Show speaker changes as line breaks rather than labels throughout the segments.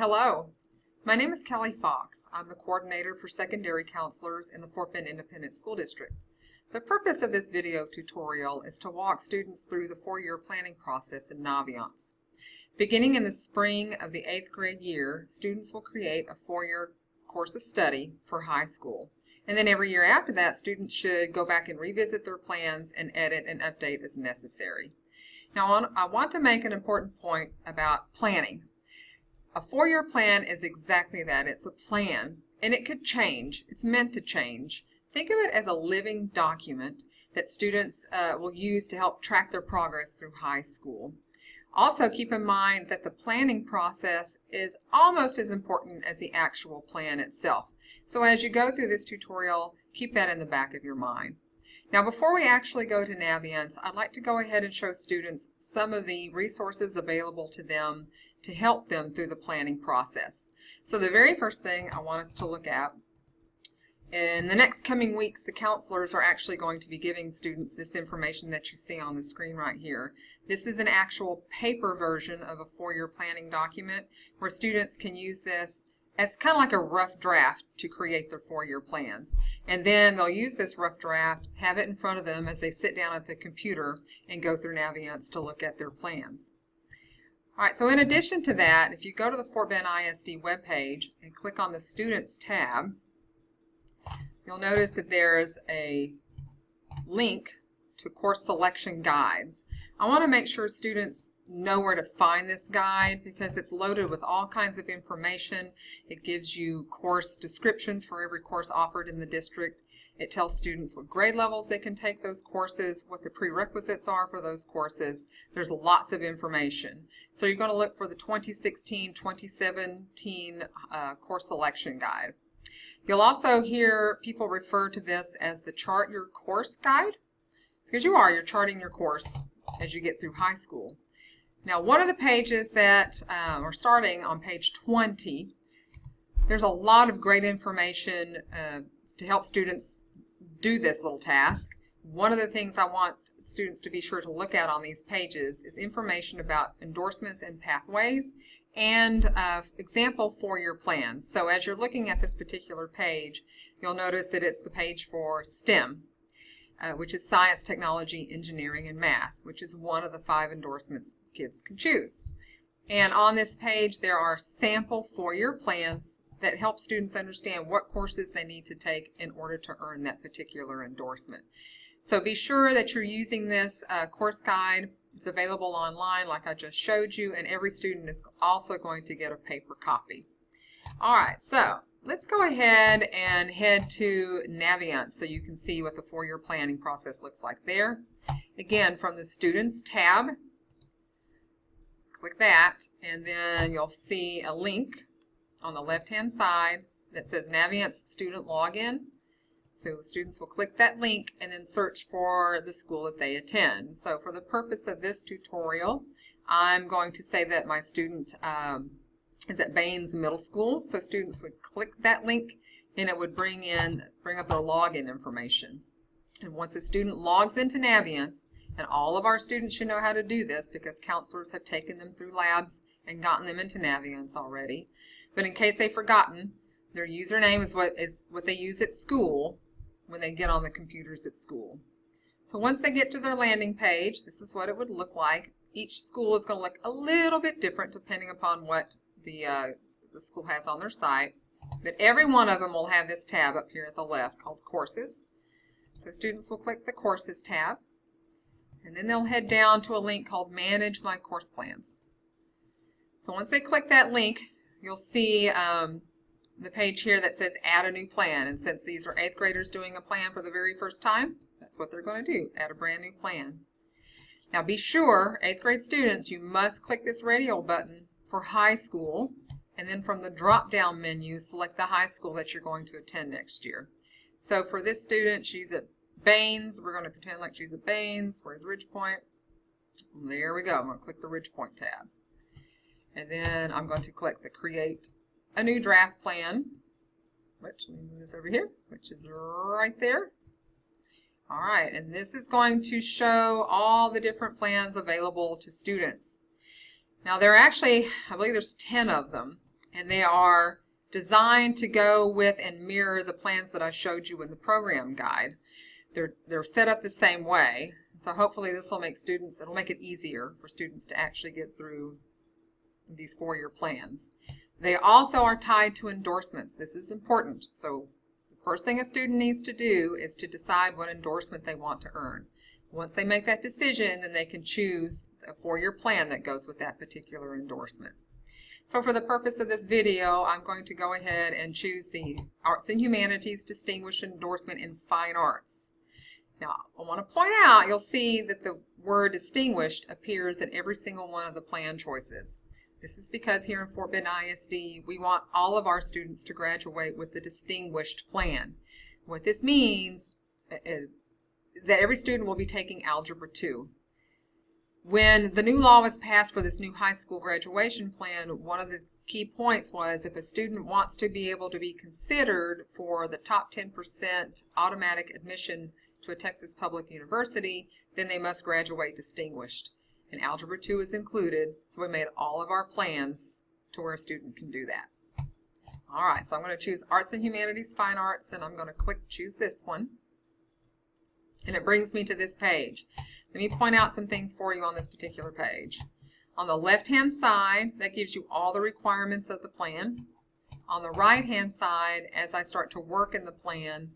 Hello, my name is Kelly Fox. I'm the coordinator for secondary counselors in the Fort Bend Independent School District. The purpose of this video tutorial is to walk students through the four-year planning process in Naviance. Beginning in the spring of the 8th grade year, students will create a four-year course of study for high school. And then every year after that, students should go back and revisit their plans and edit and update as necessary. Now, I want to make an important point about planning. A four-year plan is exactly that. It's a plan, and it could change. It's meant to change. Think of it as a living document that students will use to help track their progress through high school. Also, keep in mind that the planning process is almost as important as the actual plan itself. So as you go through this tutorial, keep that in the back of your mind. Now, before we actually go to Naviance, I'd like to go ahead and show students some of the resources available to them to help them through the planning process. So the very first thing I want us to look at, in the next coming weeks, the counselors are actually going to be giving students this information that you see on the screen right here. This is an actual paper version of a four-year planning document where students can use this as kind of like a rough draft to create their four-year plans. And then they'll use this rough draft, have it in front of them as they sit down at the computer and go through Naviance to look at their plans. All right, so in addition to that, if you go to the Fort Bend ISD webpage and click on the Students tab, you'll notice that there's a link to course selection guides. I want to make sure students know where to find this guide because it's loaded with all kinds of information. It gives you course descriptions for every course offered in the district. It tells students what grade levels they can take those courses, what the prerequisites are for those courses. There's lots of information. So you're going to look for the 2016-2017 course selection guide. You'll also hear people refer to this as the Chart Your Course Guide because you're charting your course as you get through high school. Now, one of the pages that are starting on page 20, there's a lot of great information to help students do this little task. One of the things I want students to be sure to look at on these pages is information about endorsements and pathways and example four-year plans. So as you're looking at this particular page, you'll notice that it's the page for STEM, which is science, technology, engineering, and math, which is one of the 5 endorsements kids can choose. And on this page, there are sample four-year plans that help students understand what courses they need to take in order to earn that particular endorsement. So be sure that you're using this course guide. It's available online like I just showed you, and every student is also going to get a paper copy. All right, so let's go ahead and head to Naviance so you can see what the four-year planning process looks like there. Again, from the Students tab, click that, and then you'll see a link on the left-hand side that says Naviance Student Login. So students will click that link and then search for the school that they attend. So for the purpose of this tutorial, I'm going to say that my student is at Baines Middle School. So students would click that link and it would bring up their login information. And once a student logs into Naviance, and all of our students should know how to do this because counselors have taken them through labs and gotten them into Naviance already. But in case they've forgotten, their username is what they use at school when they get on the computers at school. So once they get to their landing page, this is what it would look like. Each school is going to look a little bit different depending upon what the school has on their site. But every one of them will have this tab up here at the left called Courses. So students will click the Courses tab. And then they'll head down to a link called Manage My Course Plans. So once they click that link, you'll see the page here that says Add a New Plan. And since these are 8th graders doing a plan for the very first time, that's what they're going to do, add a brand new plan. Now be sure, 8th grade students, you must click this radio button for high school, and then from the drop-down menu, select the high school that you're going to attend next year. So for this student, she's at Baines. We're going to pretend like she's at Baines. Where's Ridgepoint? There we go. I'm going to click the Ridgepoint tab. And then I'm going to click the Create a New Draft Plan, which, let me move this over here, which is right there. All right, and this is going to show all the different plans available to students. Now there are actually, I believe there's 10 of them. and they are designed to go with and mirror the plans that I showed you in the program guide. They're set up the same way, so hopefully this will make it'll make it easier for students to actually get through these 4-year plans. They also are tied to endorsements. This is important. So the first thing a student needs to do is to decide what endorsement they want to earn. Once they make that decision, then they can choose a 4-year plan that goes with that particular endorsement. So for the purpose of this video, I'm going to go ahead and choose the Arts and Humanities Distinguished Endorsement in Fine Arts. Now, I want to point out, you'll see that the word distinguished appears in every single one of the plan choices. This is because here in Fort Bend ISD, we want all of our students to graduate with the distinguished plan. What this means is that every student will be taking Algebra 2. When the new law was passed for this new high school graduation plan, one of the key points was if a student wants to be able to be considered for the top 10% automatic admission to a Texas public university, then they must graduate distinguished. And Algebra 2 is included, so we made all of our plans to where a student can do that. All right, so I'm going to choose Arts and Humanities Fine Arts, and I'm going to click choose this one. And it brings me to this page. Let me point out some things for you on this particular page. On the left-hand side, that gives you all the requirements of the plan. On the right-hand side, as I start to work in the plan,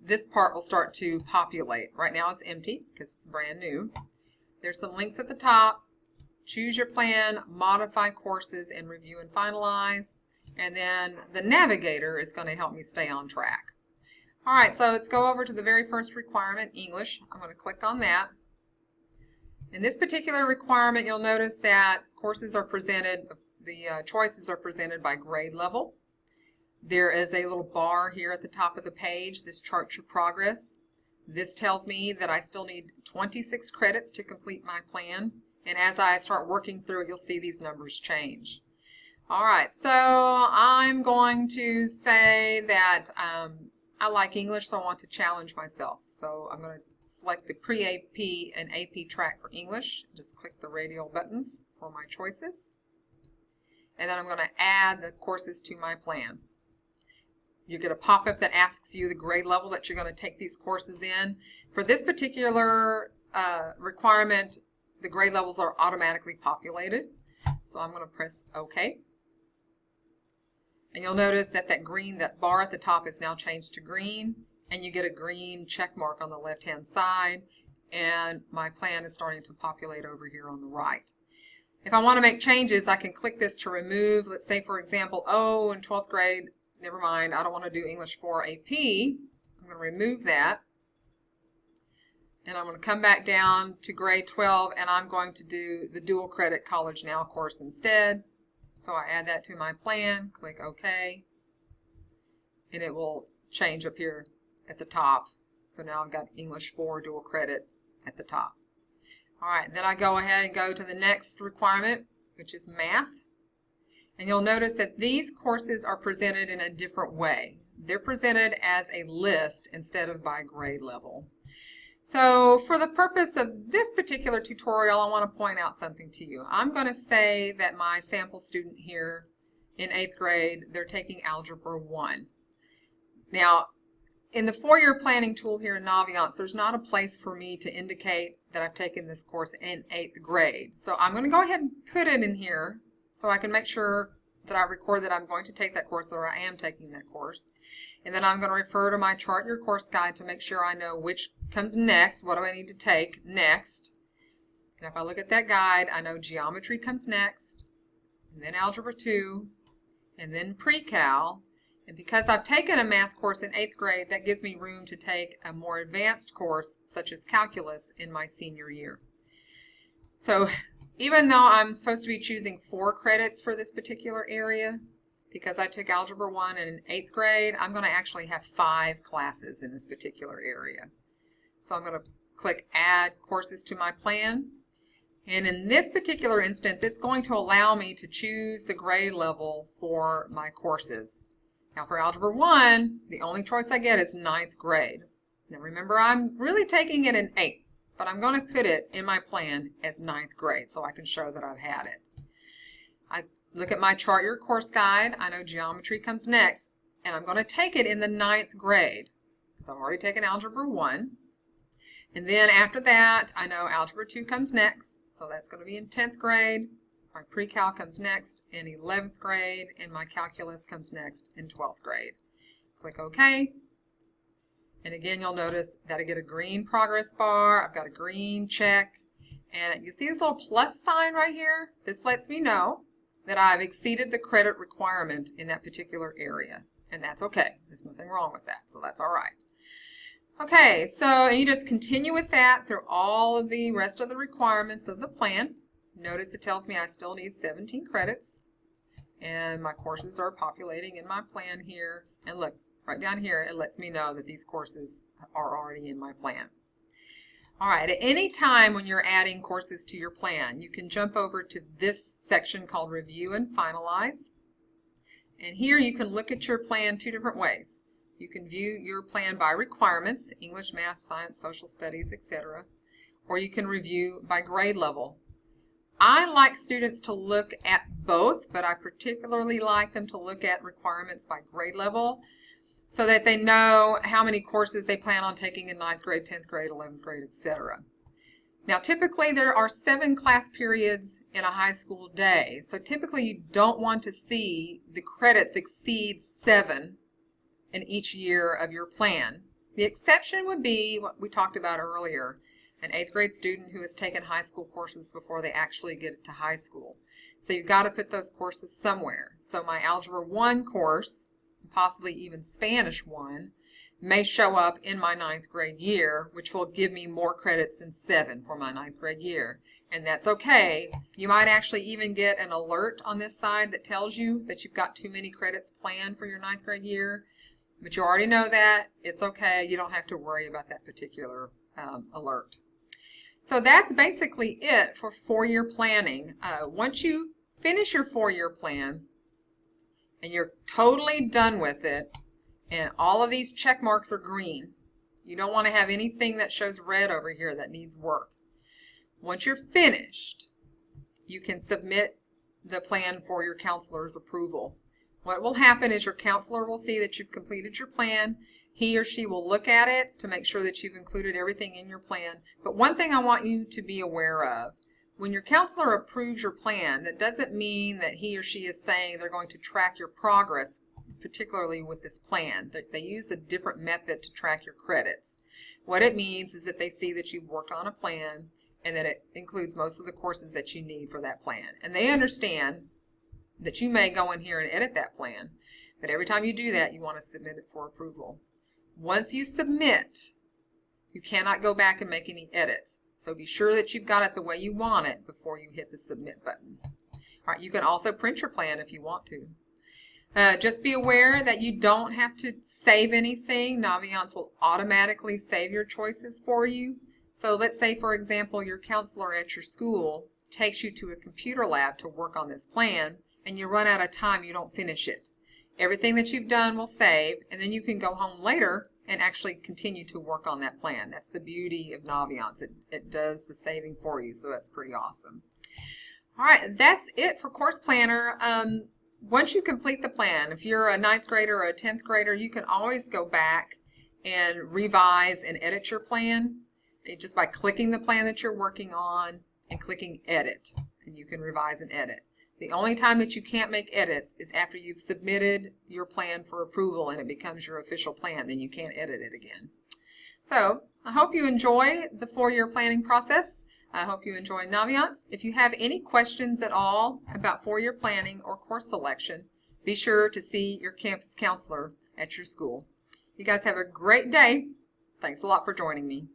this part will start to populate. Right now it's empty because it's brand new. There's some links at the top. Choose your plan, modify courses, and review and finalize. And then the navigator is going to help me stay on track. All right, so let's go over to the very first requirement, English. I'm going to click on that. In this particular requirement, you'll notice that courses are presented, the choices are presented by grade level. There is a little bar here at the top of the page. This charts your progress. This tells me that I still need 26 credits to complete my plan. And as I start working through it, you'll see these numbers change. All right, so I'm going to say that I like English, so I want to challenge myself. So I'm going to select the pre-AP and AP track for English. Just click the radial buttons for my choices. And then I'm going to add the courses to my plan. You get a pop-up that asks you the grade level that you're going to take these courses in. For this particular requirement, the grade levels are automatically populated. So I'm going to press OK. And you'll notice that that bar at the top is now changed to green, and you get a green check mark on the left-hand side, and my plan is starting to populate over here on the right. If I want to make changes, I can click this to remove. Let's say, for example, in 12th grade, never mind, I don't want to do English 4 AP. I'm going to remove that. And I'm going to come back down to grade 12, and I'm going to do the dual credit College Now course instead. So I add that to my plan, click OK, and it will change up here at the top. So now I've got English 4 dual credit at the top. All right, then I go ahead and go to the next requirement, which is math. And you'll notice that these courses are presented in a different way. They're presented as a list instead of by grade level. So for the purpose of this particular tutorial, I want to point out something to you. I'm going to say that my sample student here in 8th grade, they're taking Algebra 1. Now, in the 4-year planning tool here in Naviance, there's not a place for me to indicate that I've taken this course in 8th grade. So I'm going to go ahead and put it in here so I can make sure that I record that I'm going to take that course or I am taking that course. And then I'm going to refer to my Chart Your Course Guide to make sure I know which comes next, what do I need to take next. And if I look at that guide, I know Geometry comes next, and then Algebra 2, and then Pre-Cal. And because I've taken a math course in 8th grade, that gives me room to take a more advanced course, such as Calculus, in my senior year. So even though I'm supposed to be choosing 4 credits for this particular area, because I took Algebra 1 in 8th grade, I'm going to actually have 5 classes in this particular area. So I'm going to click Add Courses to my plan. And in this particular instance, it's going to allow me to choose the grade level for my courses. Now for Algebra 1, the only choice I get is 9th grade. Now remember, I'm really taking it in 8th, but I'm going to put it in my plan as 9th grade so I can show that I've had it. look at my Chart Your Course Guide. I know geometry comes next, and I'm going to take it in the 9th grade because I've already taken Algebra 1. And then after that, I know Algebra 2 comes next, so that's going to be in 10th grade. My Pre-Cal comes next in 11th grade, and my Calculus comes next in 12th grade. Click OK. And again, you'll notice that I get a green progress bar. I've got a green check. And you see this little plus sign right here? This lets me know that I've exceeded the credit requirement in that particular area. And that's okay. There's nothing wrong with that, so that's all right. Okay, so you just continue with that through all of the rest of the requirements of the plan. Notice it tells me I still need 17 credits. And my courses are populating in my plan here. And look, right down here, it lets me know that these courses are already in my plan. All right, at any time when you're adding courses to your plan, you can jump over to this section called Review and Finalize. And here you can look at your plan 2 different ways. You can view your plan by requirements, English, Math, Science, Social Studies, etc. Or you can review by grade level. I like students to look at both, but I particularly like them to look at requirements by grade level so that they know how many courses they plan on taking in 9th grade, 10th grade, 11th grade, etc. Now, typically there are 7 class periods in a high school day, so typically you don't want to see the credits exceed 7 in each year of your plan. The exception would be what we talked about earlier, an 8th grade student who has taken high school courses before they actually get to high school. So you've got to put those courses somewhere. So my Algebra 1 course, possibly even Spanish 1, may show up in my 9th grade year, which will give me more credits than 7 for my 9th grade year. And that's okay. You might actually even get an alert on this side that tells you that you've got too many credits planned for your 9th grade year. But you already know that. It's okay. You don't have to worry about that particular alert. So that's basically it for 4-year planning. Once you finish your 4-year plan and you're totally done with it, and all of these check marks are green, you don't want to have anything that shows red over here that needs work. Once you're finished, you can submit the plan for your counselor's approval. What will happen is your counselor will see that you've completed your plan. He or she will look at it to make sure that you've included everything in your plan. But one thing I want you to be aware of, when your counselor approves your plan, that doesn't mean that he or she is saying they're going to track your progress, particularly with this plan. They use a different method to track your credits. What it means is that they see that you've worked on a plan and that it includes most of the courses that you need for that plan. And they understand that you may go in here and edit that plan, but every time you do that, you want to submit it for approval. Once you submit, you cannot go back and make any edits. So be sure that you've got it the way you want it before you hit the submit button. All right, you can also print your plan if you want to. Just be aware that you don't have to save anything. Naviance will automatically save your choices for you. So let's say, for example, your counselor at your school takes you to a computer lab to work on this plan, and you run out of time, you don't finish it. Everything that you've done will save, and then you can go home later and actually continue to work on that plan. That's the beauty of Naviance. It does the saving for you, so that's pretty awesome. All right, that's it for Course Planner. Once you complete the plan, if you're a 9th grader or a 10th grader, you can always go back and revise and edit your plan just by clicking the plan that you're working on and clicking Edit, and you can revise and edit. The only time that you can't make edits is after you've submitted your plan for approval and it becomes your official plan. Then you can't edit it again. So I hope you enjoy the 4-year planning process. I hope you enjoy Naviance. If you have any questions at all about 4-year planning or course selection, be sure to see your campus counselor at your school. You guys have a great day. Thanks a lot for joining me.